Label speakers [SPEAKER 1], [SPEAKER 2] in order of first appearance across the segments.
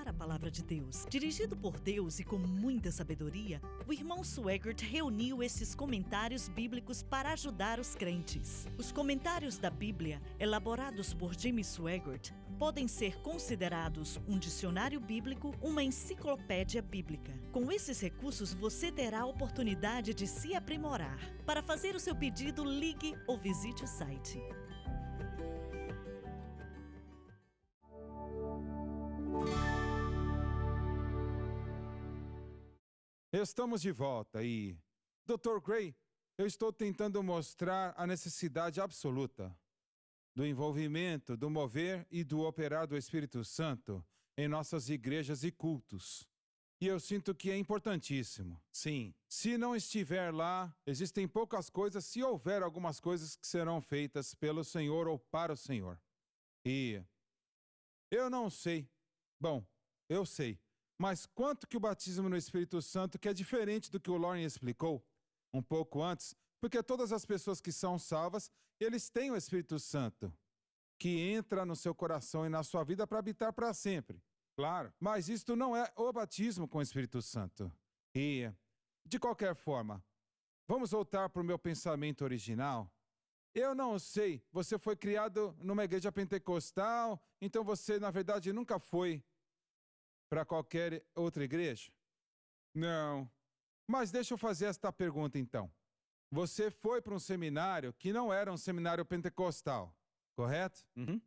[SPEAKER 1] a palavra de Deus. Dirigido por Deus e com muita sabedoria, o irmão Swaggart reuniu esses comentários bíblicos para ajudar os crentes. Os comentários da Bíblia, elaborados por James Swaggart, podem ser considerados um dicionário bíblico, uma enciclopédia bíblica. Com esses recursos, você terá a oportunidade de se aprimorar. Para fazer o seu pedido, ligue ou visite o site.
[SPEAKER 2] Estamos de volta e, Dr. Gray, eu estou tentando mostrar a necessidade absoluta do envolvimento, do mover e do operar do Espírito Santo em nossas igrejas e cultos. E eu sinto que é importantíssimo. Sim, se não estiver lá, existem poucas coisas, se houver algumas coisas que serão feitas pelo Senhor ou para o Senhor. E eu não sei. Bom, eu sei. Mas quanto que o batismo no Espírito Santo, que é diferente do que o Lauren explicou um pouco antes, porque todas as pessoas que são salvas, eles têm o Espírito Santo, que entra no seu coração e na sua vida para habitar para sempre. Claro, mas isto não é o batismo com o Espírito Santo. E, de qualquer forma, vamos voltar para o meu pensamento original. Eu não sei, você foi criado numa igreja pentecostal, então você, na verdade, nunca foi para qualquer outra igreja? Não. Mas deixa eu fazer esta pergunta, então. Você foi para um seminário que não era um seminário pentecostal, correto? Uhum.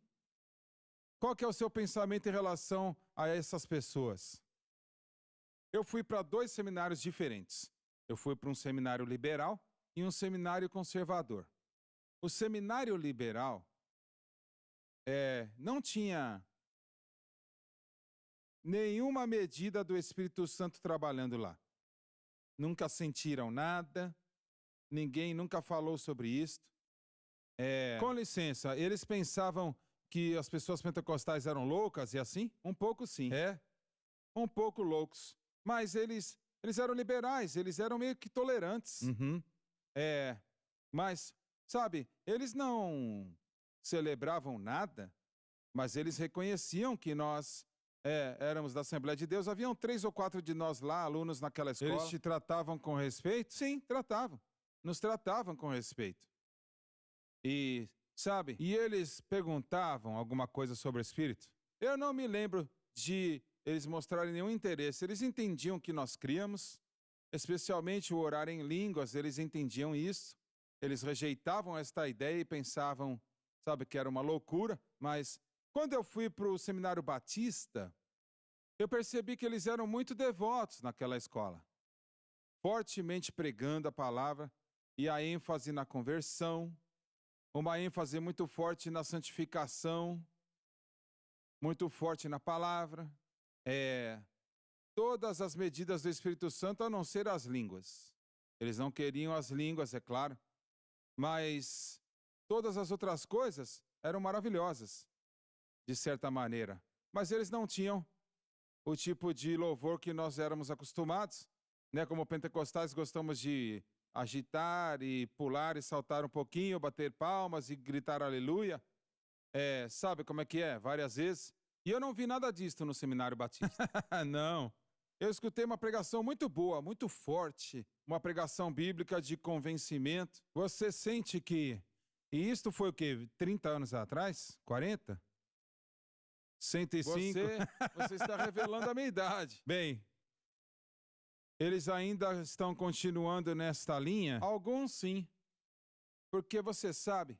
[SPEAKER 2] Qual que é o seu pensamento em relação a essas pessoas? Eu fui para 2 seminários diferentes. Eu fui para um seminário liberal e um seminário conservador. O seminário liberal não tinha nenhuma medida do Espírito Santo trabalhando lá. Nunca sentiram nada, ninguém nunca falou sobre isto. Com licença, eles pensavam que as pessoas pentecostais eram loucas e assim? Um pouco sim. Um pouco loucos. Mas eles eram liberais, eles eram meio que tolerantes. Uhum. Mas, sabe, eles não celebravam nada, mas eles reconheciam que nós éramos da Assembleia de Deus. Haviam 3 ou 4 de nós lá, alunos naquela escola. Eles te tratavam com respeito? Sim, tratavam. Nos tratavam com respeito. E, sabe, e eles perguntavam alguma coisa sobre o Espírito? Eu não me lembro de eles mostrarem nenhum interesse. Eles entendiam que nós críamos, especialmente o orar em línguas, eles entendiam isso. Eles rejeitavam esta ideia e pensavam, sabe, que era uma loucura, mas quando eu fui para o Seminário Batista, eu percebi que eles eram muito devotos naquela escola, fortemente pregando a palavra e a ênfase na conversão, uma ênfase muito forte na santificação, muito forte na palavra, todas as medidas do Espírito Santo, a não ser as línguas. Eles não queriam as línguas, é claro, mas todas as outras coisas eram maravilhosas, de certa maneira. Mas eles não tinham o tipo de louvor que nós éramos acostumados, né? Como pentecostais gostamos de agitar e pular e saltar um pouquinho, bater palmas e gritar aleluia. Sabe como é que é? Várias vezes. E eu não vi nada disso no Seminário Batista. Não. Eu escutei uma pregação muito boa, muito forte, uma pregação bíblica de convencimento. Você sente que... E isto foi o quê? 30 anos atrás? 40? 105? Você está revelando a minha idade. Bem, eles ainda estão continuando nesta linha? Alguns sim. Porque você sabe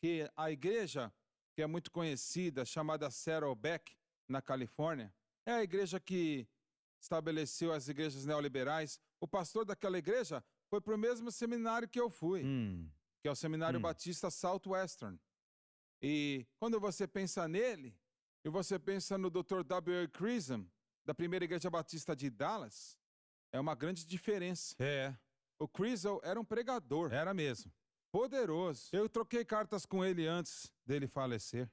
[SPEAKER 2] que a igreja, que é muito conhecida, chamada Saddleback, na Califórnia, é a igreja que estabeleceu as igrejas neoliberais. O pastor daquela igreja foi para o mesmo seminário que eu fui, que é o Seminário Batista Southwestern. E quando você pensa nele, e você pensa no Dr. W. Chisholm, da Primeira Igreja Batista de Dallas, é uma grande diferença. O Chisholm era um pregador. Era mesmo. Poderoso. Eu troquei cartas com ele antes dele falecer.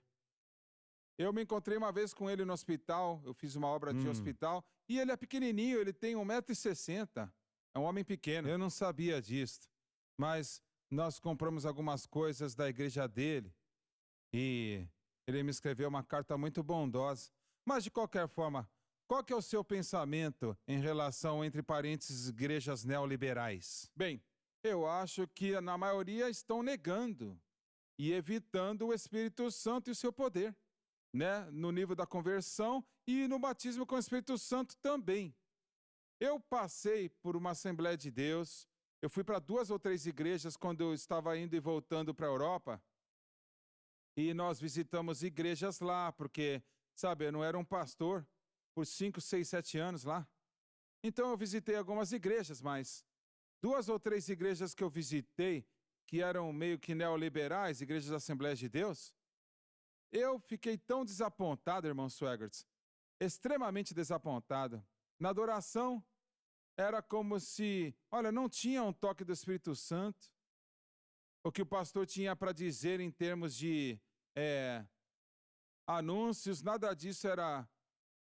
[SPEAKER 2] Eu me encontrei uma vez com ele no hospital, eu fiz uma obra de hospital, e ele é pequenininho, ele tem 1,60 m. É um homem pequeno. Eu não sabia disso, mas nós compramos algumas coisas da igreja dele, e ele me escreveu uma carta muito bondosa. Mas, de qualquer forma, Qual que é o seu pensamento em relação, entre parênteses, igrejas neoliberais? Bem, eu acho que na maioria estão negando e evitando o Espírito Santo e o seu poder, né? No nível da conversão e no batismo com o Espírito Santo também. Eu passei por uma Assembleia de Deus, eu fui para 2 ou 3 igrejas quando eu estava indo e voltando para a Europa, e nós visitamos igrejas lá, porque, sabe, eu não era um pastor por 5, 6, 7 anos lá. Então eu visitei algumas igrejas, mas 2 ou 3 igrejas que eu visitei, que eram meio que neoliberais, igrejas da Assembleia de Deus, eu fiquei tão desapontado, irmão Swaggerts, extremamente desapontado. Na adoração, era como se, olha, não tinha um toque do Espírito Santo. O que o pastor tinha para dizer em termos de anúncios, nada disso era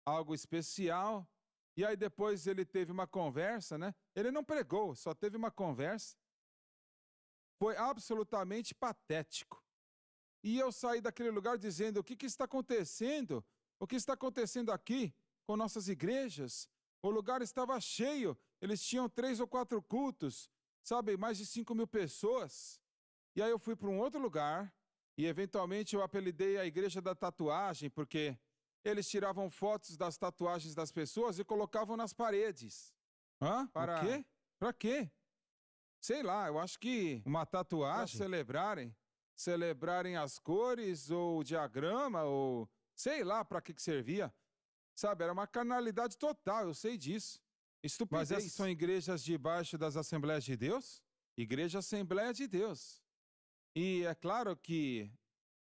[SPEAKER 2] algo especial. E aí depois ele teve uma conversa, né? Ele não pregou, só teve uma conversa. Foi absolutamente patético. E eu saí daquele lugar dizendo, o que está acontecendo? O que está acontecendo aqui com nossas igrejas? O lugar estava cheio, eles tinham 3 ou 4 cultos, sabe, mais de 5.000 pessoas. E aí eu fui para um outro lugar, e eventualmente eu apelidei a igreja da tatuagem, porque eles tiravam fotos das tatuagens das pessoas e colocavam nas paredes. Hã? Para... O quê? Para quê? Sei lá, eu acho que uma tatuagem para celebrarem as cores, ou o diagrama, ou sei lá para que servia. Sabe, era uma carnalidade total, eu sei disso. Estupidez. Mas essas são igrejas debaixo das Assembleias de Deus? Igreja Assembleia de Deus. E é claro que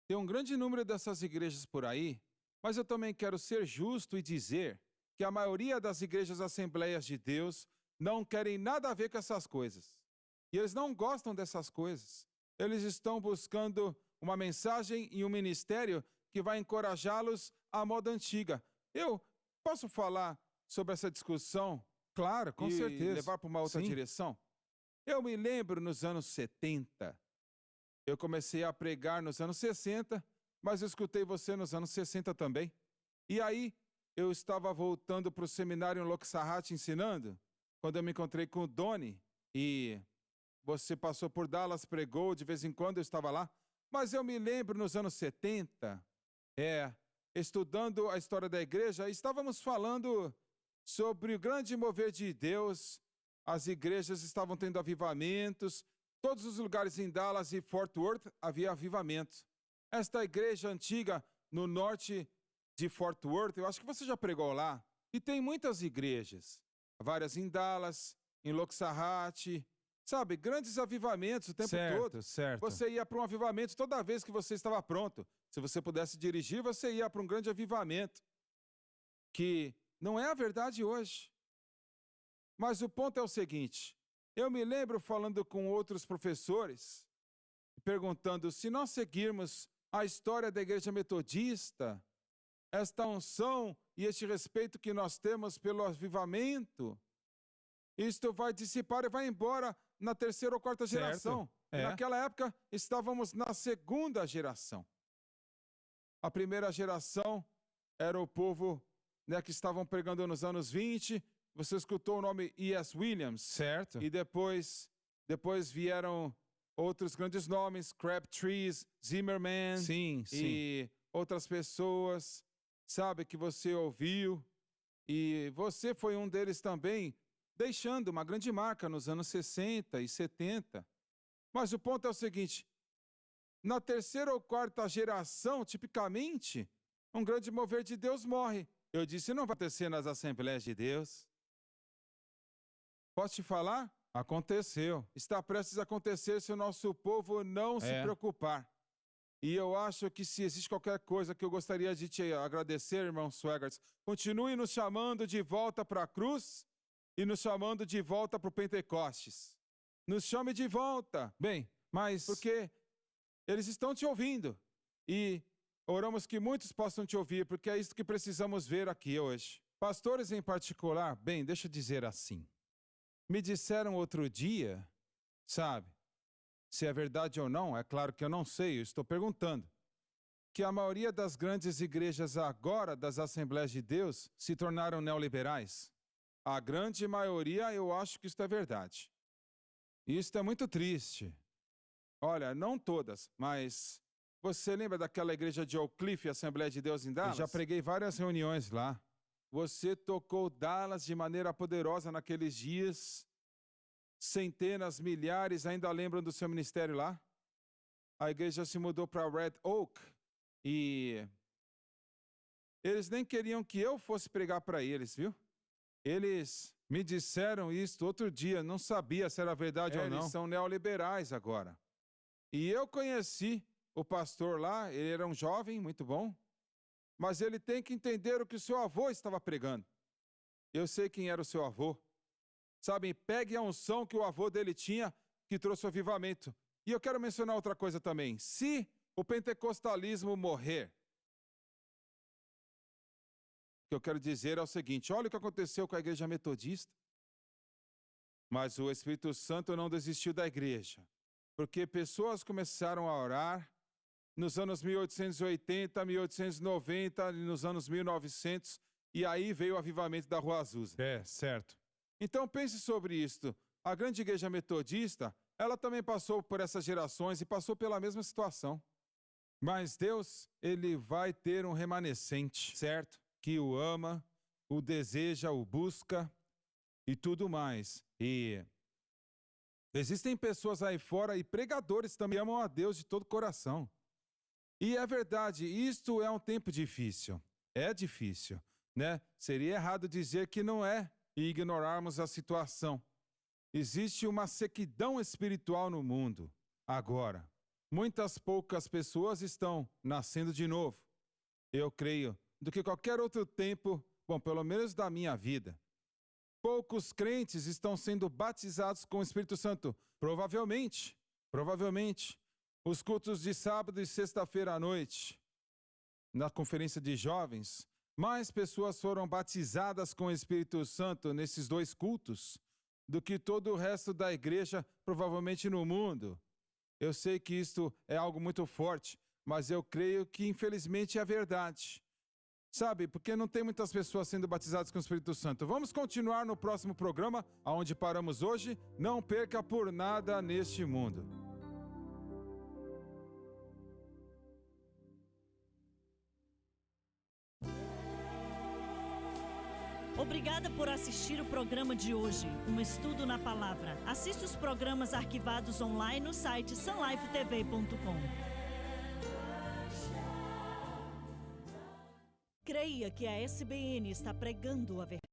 [SPEAKER 2] tem um grande número dessas igrejas por aí, mas eu também quero ser justo e dizer que a maioria das igrejas Assembleias de Deus não querem nada a ver com essas coisas. E eles não gostam dessas coisas. Eles estão buscando uma mensagem e um ministério que vai encorajá-los à moda antiga. Eu posso falar sobre essa discussão? Claro, com certeza. Levar para uma outra direção? Eu me lembro nos anos 70. Eu comecei a pregar nos anos 60, mas eu escutei você nos anos 60 também. E aí, eu estava voltando para o seminário em Loxahat ensinando, quando eu me encontrei com o Doni, e você passou por Dallas, pregou, de vez em quando eu estava lá. Mas eu me lembro nos anos 70, estudando a história da igreja, estávamos falando sobre o grande mover de Deus, as igrejas estavam tendo avivamentos, todos os lugares em Dallas e Fort Worth havia avivamento. Esta igreja antiga no norte de Fort Worth, eu acho que você já pregou lá, e tem muitas igrejas, várias em Dallas, em Loxahat, sabe, grandes avivamentos o tempo todo. Certo. Você ia para um avivamento toda vez que você estava pronto. Se você pudesse dirigir, você ia para um grande avivamento, que não é a verdade hoje. Mas o ponto é o seguinte, eu me lembro falando com outros professores, perguntando se nós seguirmos a história da igreja metodista, esta unção e este respeito que nós temos pelo avivamento, isto vai dissipar e vai embora na 3ª ou 4ª geração. E naquela época, estávamos na 2ª geração. A primeira geração era o povo, né, que estavam pregando nos anos 20. Você escutou o nome E.S. Williams. Certo. E depois vieram outros grandes nomes, Crabtree, Zimmerman. Sim. E outras pessoas, sabe, que você ouviu. E você foi um deles também, deixando uma grande marca nos anos 60 e 70. Mas o ponto é o seguinte, na 3ª ou 4ª geração, tipicamente, um grande mover de Deus morre. Eu disse, não vai acontecer nas Assembleias de Deus. Posso te falar? Aconteceu. Está prestes a acontecer se o nosso povo não se preocupar. E eu acho que se existe qualquer coisa que eu gostaria de te agradecer, irmão Swaggerts, continue nos chamando de volta para a cruz e nos chamando de volta para o Pentecostes. Nos chame de volta. Bem, mas... Porque eles estão te ouvindo. E oramos que muitos possam te ouvir, porque é isso que precisamos ver aqui hoje. Pastores em particular, bem, deixa eu dizer assim. Me disseram outro dia, sabe, se é verdade ou não, é claro que eu não sei, eu estou perguntando. que a maioria das grandes igrejas agora das Assembleias de Deus se tornaram neoliberais. A grande maioria, eu acho que isso é verdade. Isso é muito triste. Olha, não todas, mas você lembra daquela igreja de Oak Cliff, Assembleia de Deus em Dallas? Eu já preguei várias reuniões lá. Você tocou Dallas de maneira poderosa naqueles dias. Centenas, milhares ainda lembram do seu ministério lá? A igreja se mudou para Red Oak e eles nem queriam que eu fosse pregar para eles, viu? Eles me disseram isso outro dia, não sabia se era verdade ou não. Eles são neoliberais agora. E eu conheci o pastor lá, ele era um jovem, muito bom, mas ele tem que entender o que o seu avô estava pregando. Eu sei quem era o seu avô. Sabe, pegue a unção que o avô dele tinha, que trouxe o avivamento. E eu quero mencionar outra coisa também. Se o pentecostalismo morrer, o que eu quero dizer é o seguinte, olha o que aconteceu com a igreja metodista. Mas o Espírito Santo não desistiu da igreja, porque pessoas começaram a orar nos anos 1880, 1890, e nos anos 1900, e aí veio o avivamento da Rua Azusa. É, certo. Então pense sobre isto. A grande igreja metodista, ela também passou por essas gerações e passou pela mesma situação. Mas Deus, ele vai ter um remanescente, certo? Que o ama, o deseja, o busca e tudo mais. E existem pessoas aí fora e pregadores também amam a Deus de todo o coração. E é verdade, isto é um tempo difícil. É difícil, né? Seria errado dizer que não é e ignorarmos a situação. Existe uma sequidão espiritual no mundo. Agora, muitas poucas pessoas estão nascendo de novo. Eu creio, do que qualquer outro tempo, bom, pelo menos da minha vida. Poucos crentes estão sendo batizados com o Espírito Santo. Provavelmente, os cultos de sábado e sexta-feira à noite, na conferência de jovens, mais pessoas foram batizadas com o Espírito Santo nesses dois cultos do que todo o resto da igreja, provavelmente no mundo. Eu sei que isto é algo muito forte, mas eu creio que infelizmente é verdade. Sabe, porque não tem muitas pessoas sendo batizadas com o Espírito Santo. Vamos continuar no próximo programa, aonde paramos hoje. Não perca por nada neste mundo.
[SPEAKER 1] Obrigada por assistir o programa de hoje, um estudo na palavra. Assista os programas arquivados online no site sunlifetv.com. Creia que a SBN está pregando a verdade.